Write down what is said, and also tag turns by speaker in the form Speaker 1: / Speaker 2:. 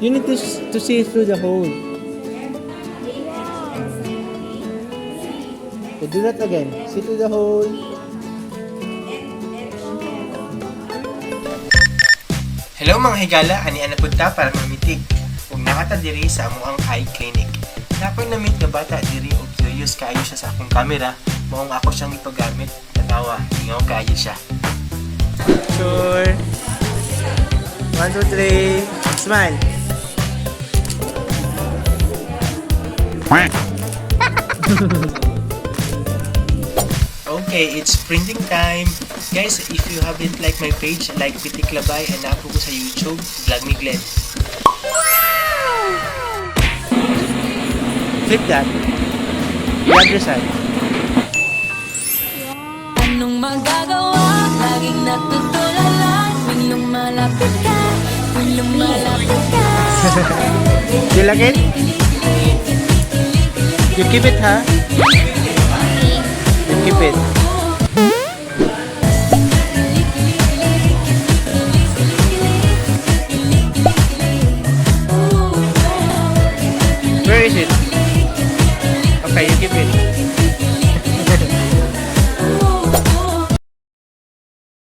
Speaker 1: You need to see through the hole. Okay, do that again. See through the hole.
Speaker 2: Hello mga higala, ani ana punta para mamitig. Ug nakata diri sa amuang eye clinic. Nakoy namit nga bata diri og curious kaayo siya sa akong camera, maong ako siyang ipagamit. Tanawa, ingaw kaayo siya.
Speaker 1: Sure. 1, 2, 3. Smile.
Speaker 2: Okay, it's printing time. Guys, if you haven't liked my page, like Pitik Labay and na-upload ko sa YouTube, Vlog ni Glenn.
Speaker 1: Flip that. The other side.
Speaker 3: Anong magagawa? Laging natutulala. Tuwing lumalapit ka. Tuwing lumalapit ka.
Speaker 1: You like it? You keep it, huh? You keep it.